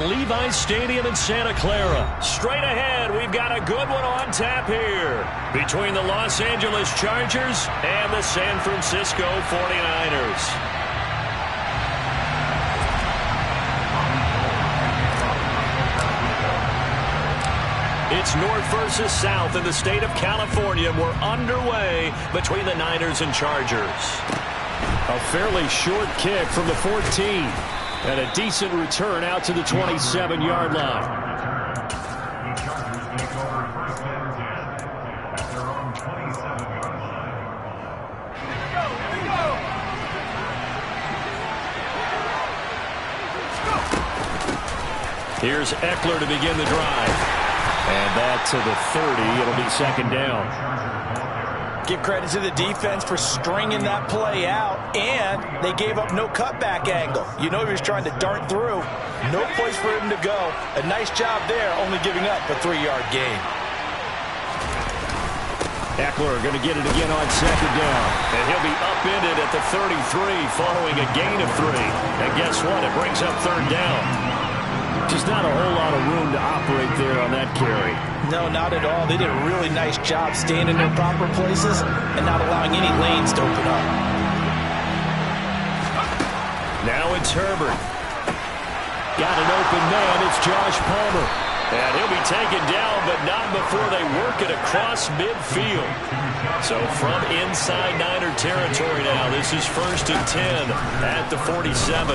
Levi's Stadium in Santa Clara. Straight ahead, we've got a good one on tap here between the Los Angeles Chargers and the San Francisco 49ers. It's north versus south in the state of California. We're underway between the Niners and Chargers. A fairly short kick from the 14. And a decent return out to the 27-yard line. Here's Eckler to begin the drive. And that to the 30. It'll be second down. Give credit to the defense for stringing that play out, and they gave up no cutback angle. You know he was trying to dart through. No place for him to go. A nice job there, only giving up a 3-yard gain. Eckler going to get it again on second down. And he'll be upended at the 33 following a gain of 3. And guess what? It brings up third down. Just not a whole lot of room to operate there on that carry. No, not at all. They did a really nice job staying in their proper places and not allowing any lanes to open up. Now it's Herbert. Got an open man. It's Josh Palmer. And he'll be taken down, but not before they work it across midfield. So from inside Niner territory now, this is 1st and 10 at the 47.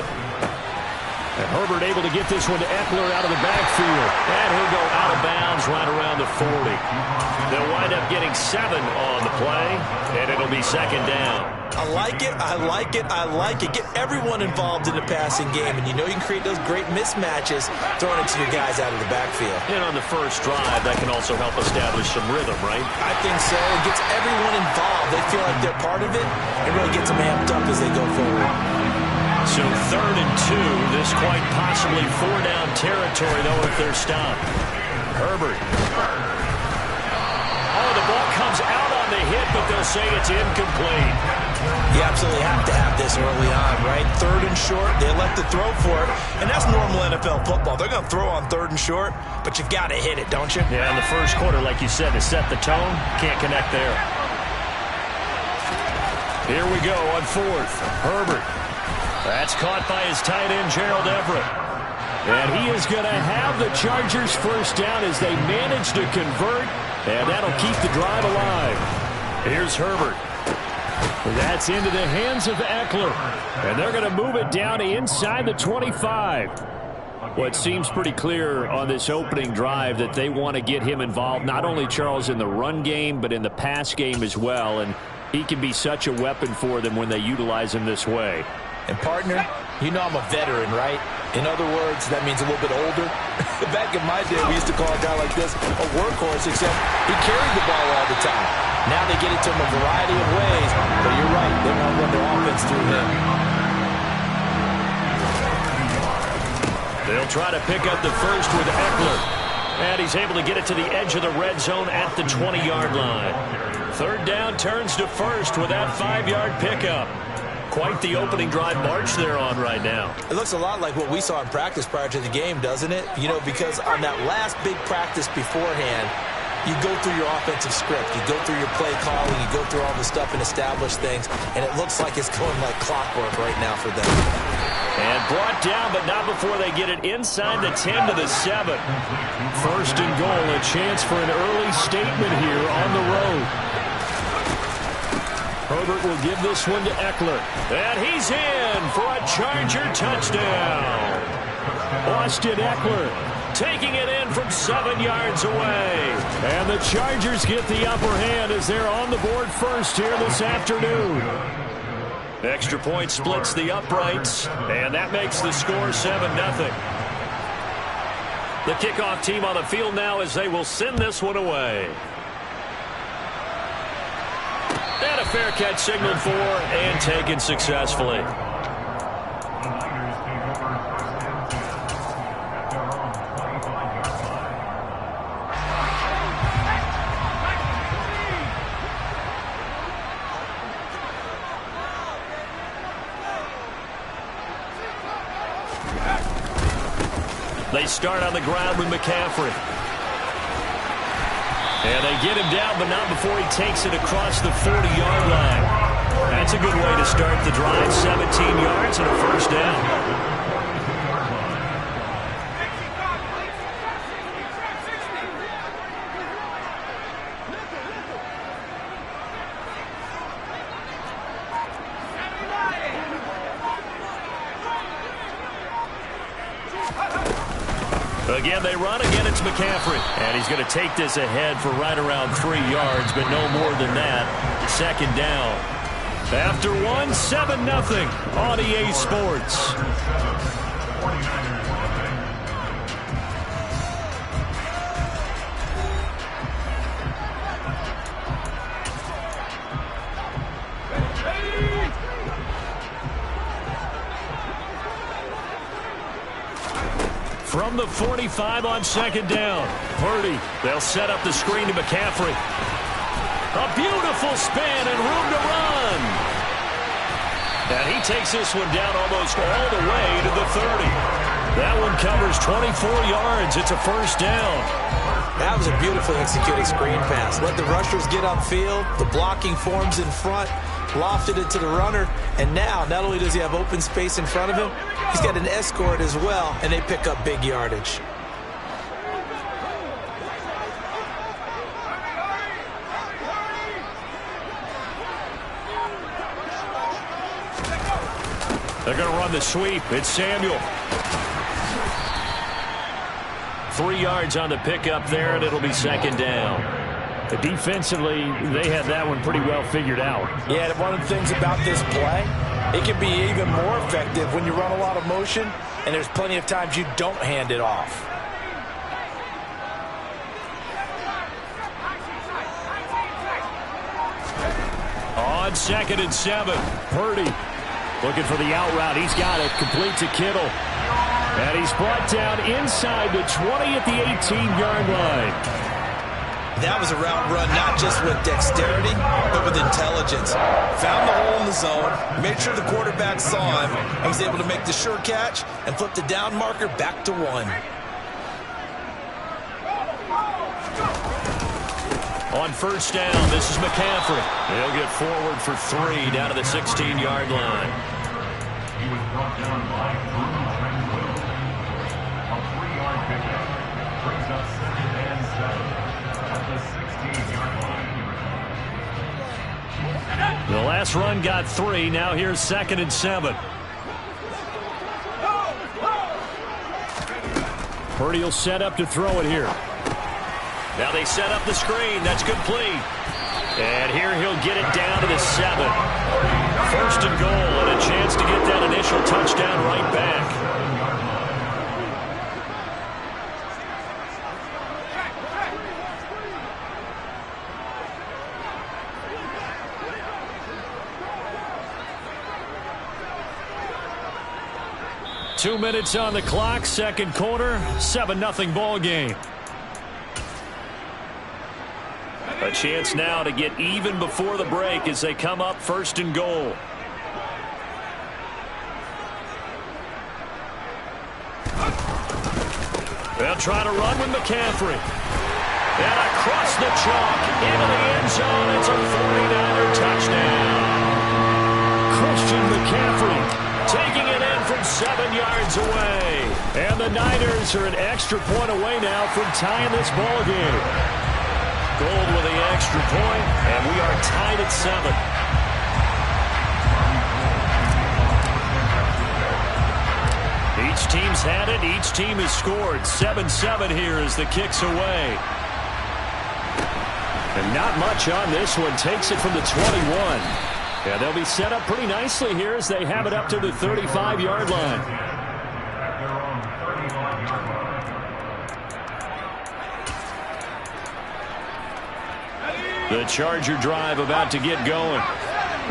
And Herbert able to get this one to Eckler out of the backfield. And he'll go out of bounds right around the 40. They'll wind up getting 7 on the play, and it'll be second down. I like it, I like it, I like it. Get everyone involved in the passing game, and you know you can create those great mismatches throwing it to your guys out of the backfield. And on the first drive, that can also help establish some rhythm, right? I think so. It gets everyone involved. They feel like they're part of it, and really gets them amped up as they go forward. So 3rd and 2, this quite possibly 4-down territory, though, if they're stopped. Herbert. Oh, the ball comes out on the hit, but they'll say it's incomplete. You absolutely have to have this early on, right? 3rd and short, they elect to throw for it, and that's normal NFL football. They're going to throw on 3rd and short, but you've got to hit it, don't you? Yeah, in the first quarter, like you said, to set the tone, can't connect there. Here we go on 4th. Herbert. That's caught by his tight end, Gerald Everett. And he is going to have the Chargers first down as they manage to convert, and that'll keep the drive alive. Here's Herbert. That's into the hands of Eckler, and they're going to move it down inside the 25. Well, it seems pretty clear on this opening drive that they want to get him involved, not only, Charles, in the run game, but in the pass game as well, and he can be such a weapon for them when they utilize him this way. And, partner, you know I'm a veteran, right? In other words, that means a little bit older. Back in my day, we used to call a guy like this a workhorse, except he carried the ball all the time. Now they get it to him a variety of ways, but you're right, they want to run their offense through him. They'll try to pick up the first with Eckler. And he's able to get it to the edge of the red zone at the 20-yard line. 3rd down turns to 1st with that 5-yard pickup. Quite the opening drive march they're on right now. It looks a lot like what we saw in practice prior to the game, doesn't it? You know, because on that last big practice beforehand, you go through your offensive script. You go through your play calling. You go through all the stuff and establish things. And it looks like it's going like clockwork right now for them. And brought down, but not before they get it inside the 10 to the 7. 1st and goal, a chance for an early statement here on the road. Herbert will give this one to Eckler. And he's in for a Charger touchdown. Austin Eckler taking it in from 7 yards away. And the Chargers get the upper hand as they're on the board first here this afternoon. Extra point splits the uprights, and that makes the score 7-0. The kickoff team on the field now as they will send this one away. And a fair catch signaled for and taken successfully. They They start on the ground with McCaffrey. And they get him down, but not before he takes it across the 40-yard line. That's a good way to start the drive. 17 yards and a first down. Again, they run. Again, it's McCaffrey. And he's going to take this ahead for right around 3 yards, but no more than that. Second down. After one, 7-0 on EA Sports. From the 45 on second down. Purdy, they'll set up the screen to McCaffrey. A beautiful spin and room to run. And he takes this one down almost all the way to the 30. That one covers 24 yards. It's a first down. That was a beautifully executed screen pass. Let the rushers get upfield. The blocking forms in front. Lofted it to the runner, and now not only does he have open space in front of him, he's got an escort as well, and they pick up big yardage. They're going to run the sweep. It's Samuel. 3 yards on the pickup there, and it'll be second down. Defensively, they had that one pretty well figured out. Yeah, one of the things about this play, it can be even more effective when you run a lot of motion, and there's plenty of times you don't hand it off. On 2nd and 7, Purdy looking for the out route. He's got it. Complete to Kittle. And he's brought down inside the 20 at the 18-yard line. That was a route run not just with dexterity, but with intelligence. Found the hole in the zone, made sure the quarterback saw him, and was able to make the sure catch and flip the down marker back to 1. On first down, this is McCaffrey. He'll get forward for 3 down to the 16-yard line. He was brought down by a 3-yard pickup. Brings up 2nd and 7. The 16-yard line. The last run got 3. Now here's 2nd and 7. Purdy will set up to throw it here. Now they set up the screen. That's complete. And here he'll get it down to the 7. First and goal, and a chance to get that initial touchdown right back. Two minutes on the clock, second quarter, 7-0 ball game. A chance now to get even before the break as they come up first and goal. They'll try to run with McCaffrey. And across the chalk into the end zone. It's a 49er touchdown. Christian McCaffrey taking it in from 7 yards away. And the Niners are an extra point away now from tying this ball game. Gold with the extra point, and we are tied at 7. Each team's had it. Each team has scored. 7-7 here as the kick's away. And not much on this one. Takes it from the 21. Yeah, they'll be set up pretty nicely here as they have it up to the 35-yard line. The Charger drive about to get going.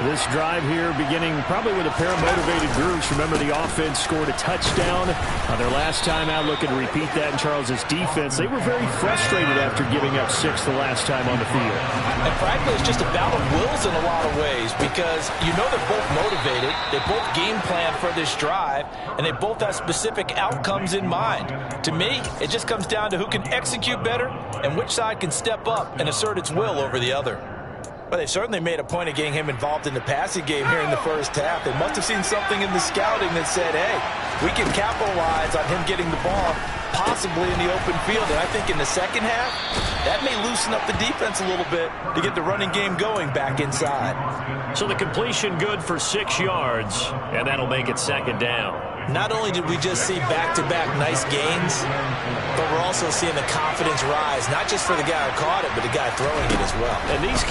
This drive here beginning probably with a pair of motivated groups. Remember, the offense scored a touchdown on their last time out. Looking to repeat that in Charles's defense. They were very frustrated after giving up 6 the last time on the field. And frankly, it's just a battle of wills in a lot of ways because you know they're both motivated. They both game plan for this drive, and they both have specific outcomes in mind. To me, it just comes down to who can execute better and which side can step up and assert its will over the other. But they certainly made a point of getting him involved in the passing game here in the first half. They must have seen something in the scouting that said, hey, we can capitalize on him getting the ball possibly in the open field. And I think in the second half, that may loosen up the defense a little bit to get the running game going back inside. So the completion good for 6 yards, and that'll make it second down. Not only did we just see back-to-back nice gains, but we're also seeing the confidence rise, not just for the guy who caught it, but the guy throwing it as well. And these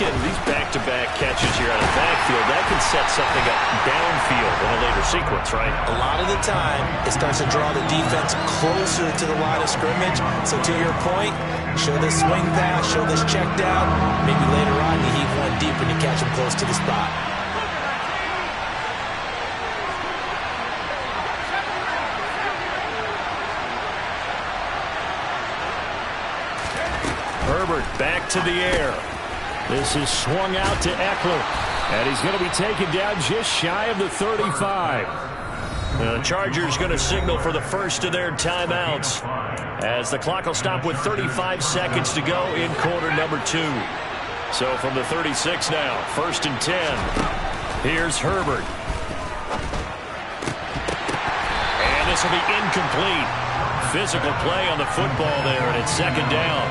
back-to-back catches here out of the backfield, that can set something up downfield in a later sequence, right? A lot of the time, it starts to draw the defense closer to the line of scrimmage. So to your point, show this swing pass, show this check down. Maybe later on you heave one deep and you catch him close to the spot. Herbert back to the air. This is swung out to Eckler. And he's going to be taken down just shy of the 35. The Chargers going to signal for the first of their timeouts as the clock will stop with 35 seconds to go in quarter number 2. So from the 36 now, 1st and 10. Here's Herbert. And this will be incomplete. Physical play on the football there, and it's second down.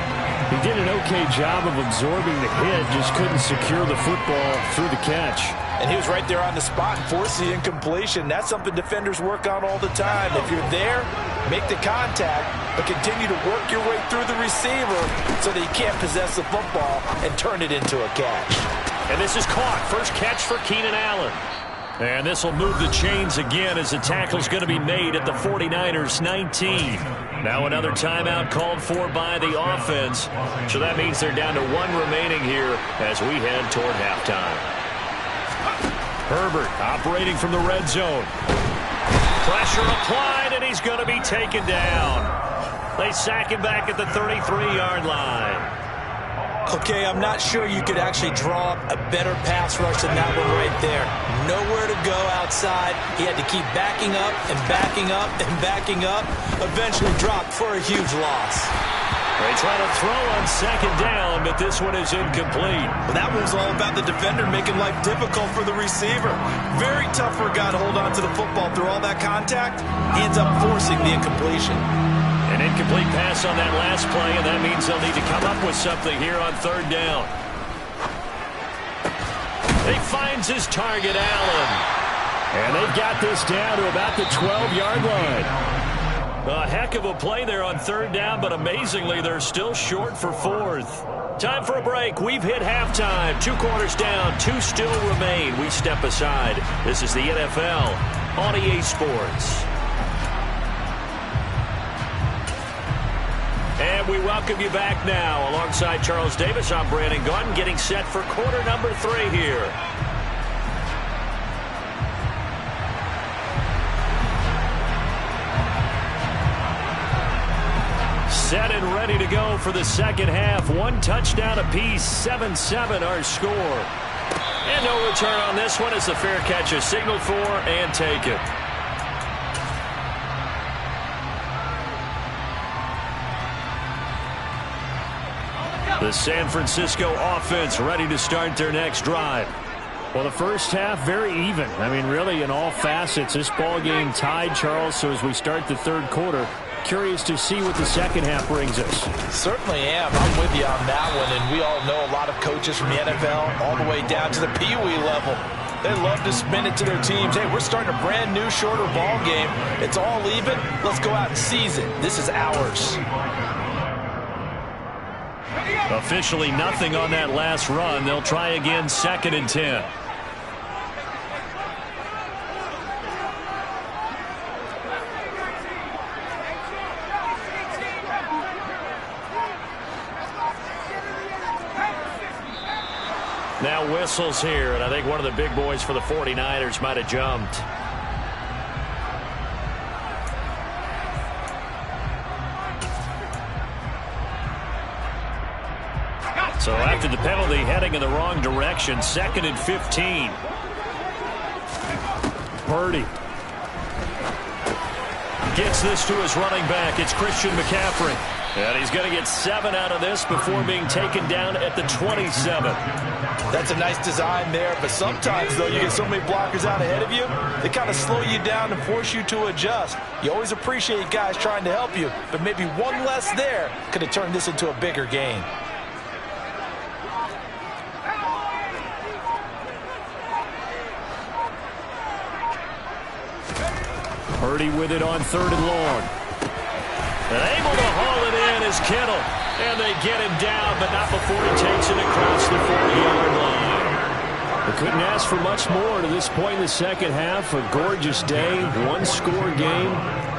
He did an okay job of absorbing the hit, just couldn't secure the football through the catch. And he was right there on the spot and forced the incompletion. That's something defenders work on all the time. If you're there, make the contact, but continue to work your way through the receiver so that he can't possess the football and turn it into a catch. And this is caught. First catch for Keenan Allen. And this will move the chains again as the tackle's going to be made at the 49ers 19. Now another timeout called for by the offense. So that means they're down to 1 remaining here as we head toward halftime. Herbert operating from the red zone. Pressure applied, and he's going to be taken down. They sack him back at the 33-yard line. Okay, I'm not sure you could actually draw up a better pass rush than that one right there. Nowhere to go outside. He had to keep backing up and backing up and backing up. Eventually dropped for a huge loss. They try to throw on second down, but this one is incomplete. Well, that one was all about the defender making life difficult for the receiver. Very tough for a guy to hold on to the football through all that contact. He ends up forcing the incompletion. An incomplete pass on that last play, and that means they'll need to come up with something here on third down. He finds his target, Allen. And they've got this down to about the 12-yard line. A heck of a play there on third down, but amazingly, they're still short for 4th. Time for a break. We've hit halftime. 2 quarters down, 2 still remain. We step aside. This is the NFL on EA Sports. And we welcome you back now. Alongside Charles Davis, I'm Brandon Gaudin, getting set for quarter number 3 here. Set and ready to go for the second half. 1 touchdown apiece, 7-7 our score. And no return on this one as the fair catch is signaled for and taken. The San Francisco offense ready to start their next drive. Well, the first half, very even. I mean, really, in all facets, this ball game tied, Charles. So as we start the third quarter, curious to see what the second half brings us. Certainly am. I'm with you on that one. And we all know a lot of coaches from the NFL all the way down to the Pee Wee level. They love to spin it to their teams. Hey, we're starting a brand new, shorter ball game. It's all even. Let's go out and seize it. This is ours. Officially nothing on that last run. They'll try again, 2nd and 10. Now whistles here, and I think one of the big boys for the 49ers might have jumped. So after the penalty, heading in the wrong direction, 2nd and 15. Purdy gets this to his running back. It's Christian McCaffrey. And he's going to get 7 out of this before being taken down at the 27. That's a nice design there, but sometimes, though, you get so many blockers out ahead of you, they kind of slow you down and force you to adjust. You always appreciate guys trying to help you, but maybe one less there could have turned this into a bigger game. Purdy with it on 3rd and long. And able to haul it in is Kittle. And they get him down, but not before he takes it across the 40-yard line. They couldn't ask for much more to this point in the second half. A gorgeous day, one-score game.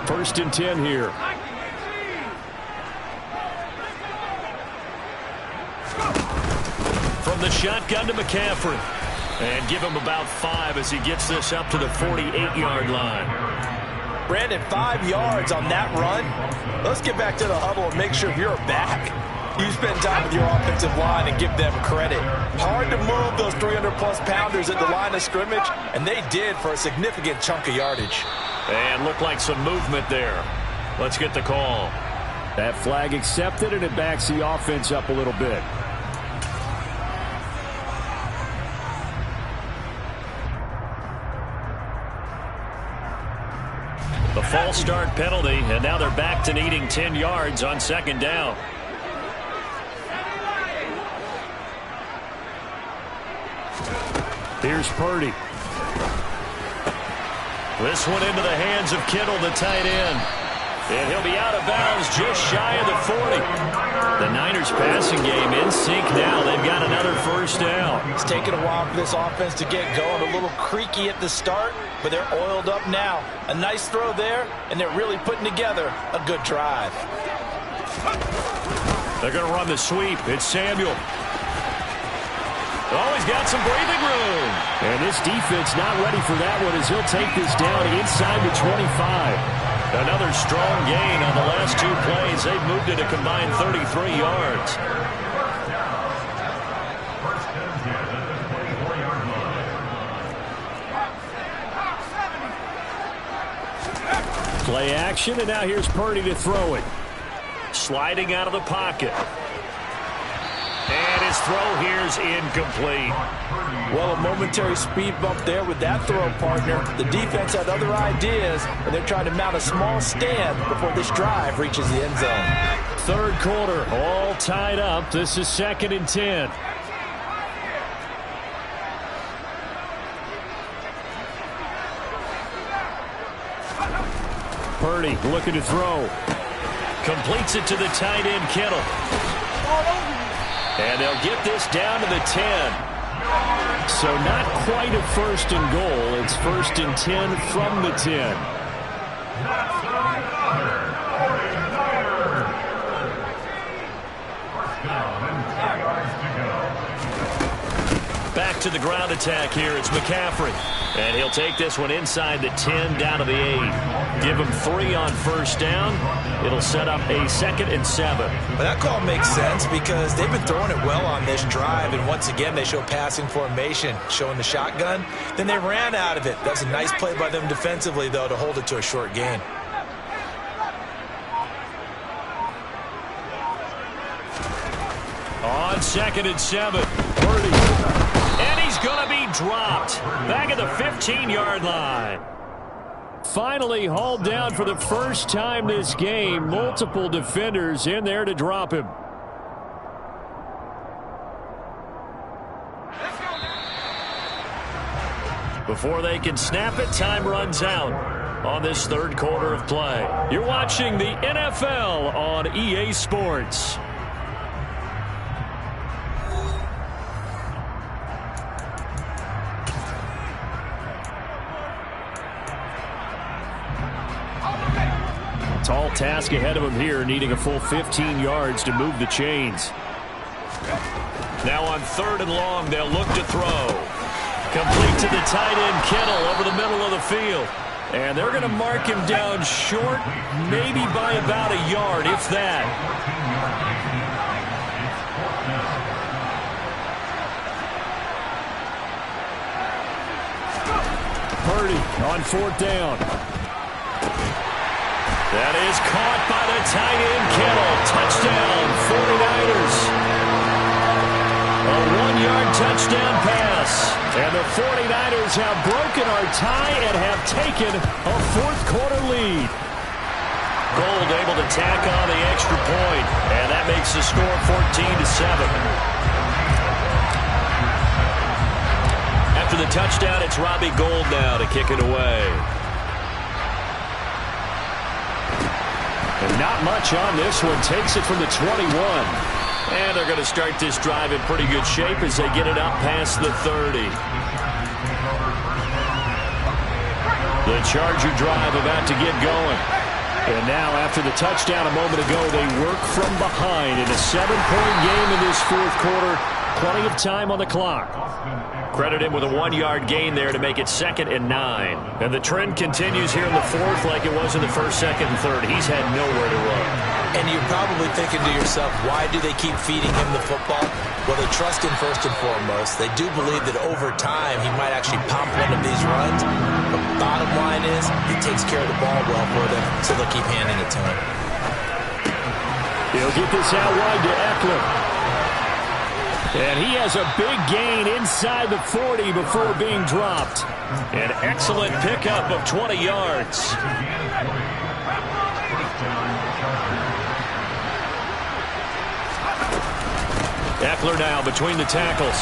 1st and 10 here. From the shotgun to McCaffrey. And give him about 5 as he gets this up to the 48-yard line. Brandon, 5 yards on that run. Let's get back to the huddle and make sure you're back. You spend time with your offensive line and give them credit. Hard to move those 300-plus pounders at the line of scrimmage, and they did for a significant chunk of yardage. And looked like some movement there. Let's get the call. That flag accepted, and it backs the offense up a little bit. The false start penalty, and now they're back to needing 10 yards on 2nd down. Here's Purdy. This one into the hands of Kittle, the tight end. And he'll be out of bounds just shy of the 40. The Niners passing game in sync now. They've got another 1st down. It's taken a while for this offense to get going. A little creaky at the start, but they're oiled up now. A nice throw there, and they're really putting together a good drive. They're going to run the sweep. It's Samuel. Oh, he's got some breathing room. And this defense not ready for that one as he'll take this down inside the 25. Another strong gain on the last 2 plays. They've moved it a combined 33 yards. Play action, and now here's Purdy to throw it. Sliding out of the pocket. And his throw here's incomplete. Well, a momentary speed bump there with that throw, partner. The defense had other ideas, and they're trying to mount a small stand before this drive reaches the end zone. 3rd quarter, all tied up. This is 2nd and 10. Purdy looking to throw. Completes it to the tight end, Kittle. And they'll get this down to the 10. So not quite a 1st and goal. It's 1st and 10 from the 10. Back to the ground attack here. It's McCaffrey. And he'll take this one inside the 10 down to the 8. Give him 3 on 1st down. It'll set up a 2nd and 7. But that call makes sense because they've been throwing it well on this drive, and once again they show passing formation, showing the shotgun. Then they ran out of it. That's a nice play by them defensively, though, to hold it to a short gain. On 2nd and 7, Purdy. And he's going to be dropped. Back at the 15-yard line. Finally hauled down for the first time this game. Multiple defenders in there to drop him. Before they can snap it, time runs out on this 3rd quarter of play. You're watching the NFL on EA Sports. Tall task ahead of him here, needing a full 15 yards to move the chains. Now on 3rd and long, they'll look to throw. Complete to the tight end, Kittle, over the middle of the field. And they're going to mark him down short, maybe by about a yard, if that. Purdy on 4th down. That is caught by the tight end, Kittle. Touchdown, 49ers. A 1-yard touchdown pass. And the 49ers have broken our tie and have taken a 4th-quarter lead. Gold able to tack on the extra point, and that makes the score 14-7. After the touchdown, it's Robbie Gould now to kick it away. And not much on this one. Takes it from the 21. And they're going to start this drive in pretty good shape as they get it up past the 30. The Charger drive about to get going. And now, after the touchdown a moment ago, they work from behind in a 7-point game in this 4th quarter. Plenty of time on the clock. Credit him with a 1-yard gain there to make it 2nd and 9. And the trend continues here in the 4th like it was in the 1st, 2nd, and 3rd. He's had nowhere to run. And you're probably thinking to yourself, why do they keep feeding him the football? Well, they trust him first and foremost. They do believe that over time he might actually pop one of these runs. But bottom line is, he takes care of the ball well for them, so they'll keep handing it to him. He'll get this out wide to Eckler. And he has a big gain inside the 40 before being dropped. An excellent pickup of 20 yards. Eckler now between the tackles.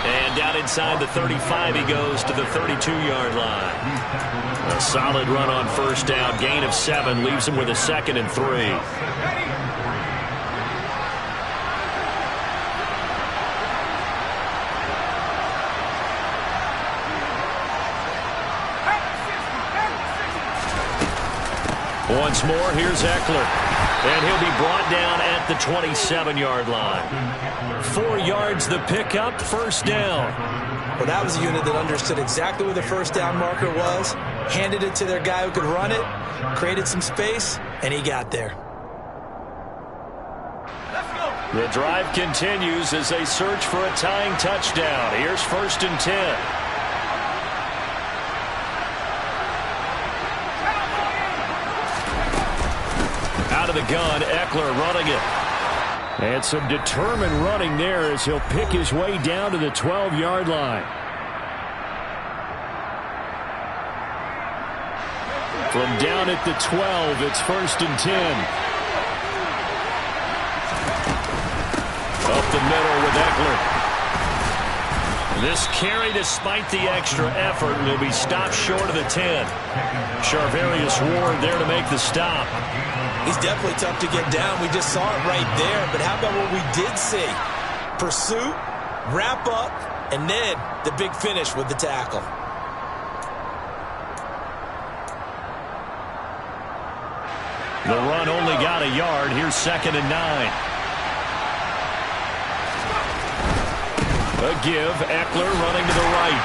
And down inside the 35 he goes to the 32-yard line. A solid run on 1st down. Gain of 7 leaves him with a 2nd and 3. Once more, here's Eckler. And he'll be brought down at the 27-yard line. 4 yards the pickup, 1st down. Well, that was a unit that understood exactly where the 1st down marker was, handed it to their guy who could run it, created some space, and he got there. The drive continues as they search for a tying touchdown. Here's 1st and 10. Out of the gun, Eckler running it. And some determined running there as he'll pick his way down to the 12-yard line. From down at the 12, it's 1st and 10. Up the middle with Eckler. This carry, despite the extra effort, will be stopped short of the 10. Charvarius Ward there to make the stop. He's definitely tough to get down. We just saw it right there. But how about what we did see? Pursuit, wrap up, and then the big finish with the tackle. The run only got a yard. Here's 2nd and 9. A give. Eckler running to the right.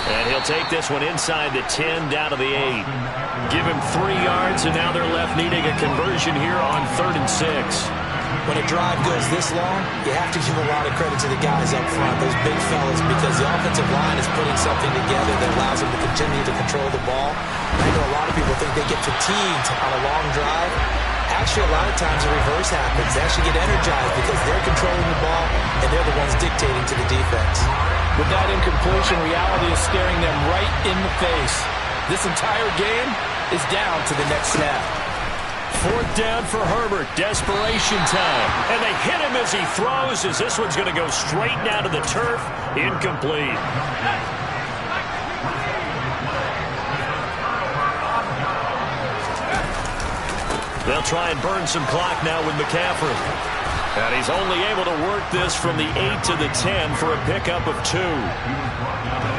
And he'll take this one inside the 10 down to the 8. Give him 3 yards, and now they're left needing a conversion here on 3rd and 6. When a drive goes this long, you have to give a lot of credit to the guys up front, those big fellas, because the offensive line is putting something together that allows them to continue to control the ball. I know a lot of people think they get fatigued on a long drive. Actually, a lot of times the reverse happens. They actually get energized because they're controlling the ball, and they're the ones dictating to the defense. With that incompletion, reality is staring them right in the face. This entire game is down to the next snap. 4th down for Herbert. Desperation time. And they hit him as he throws, as this one's going to go straight down to the turf. Incomplete. They'll try and burn some clock now with McCaffrey. And he's only able to work this from the 8 to the 10 for a pickup of 2.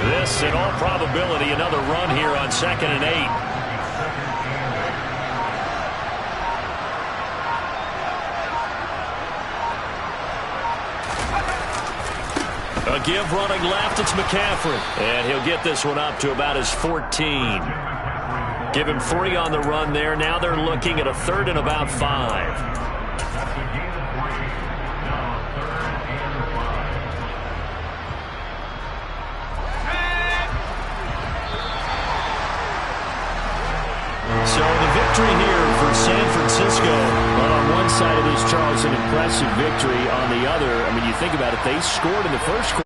This, in all probability, another run here on 2nd and 8. A give running left, it's McCaffrey. And he'll get this one up to about his 14. Give him 3 on the run there. Now they're looking at a 3rd and about 5. So the victory here for San Francisco. Well, on one side of this, Charles, an impressive victory. On the other, I mean, you think about it, they scored in the first quarter.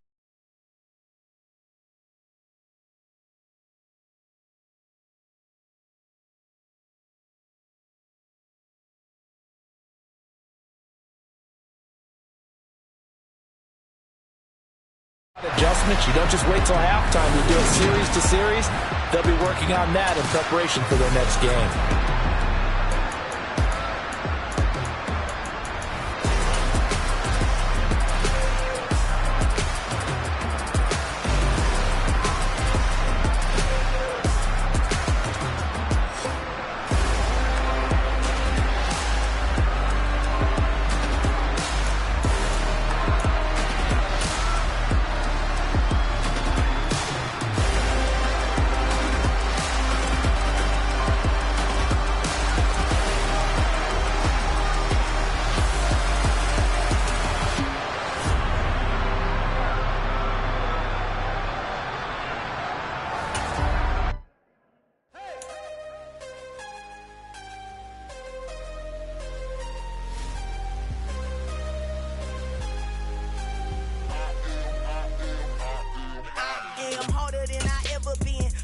Adjustments. You don't just wait till halftime. You do it series to series. They'll be working on that in preparation for their next game.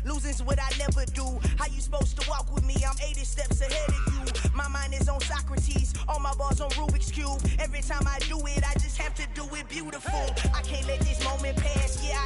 Losing's what I never do. How you supposed to walk with me? I'm 80 steps ahead of you. My mind is on Socrates, all my bars on Rubik's Cube. Every time I do it, I just have to do it beautiful. I can't let this moment pass, yeah.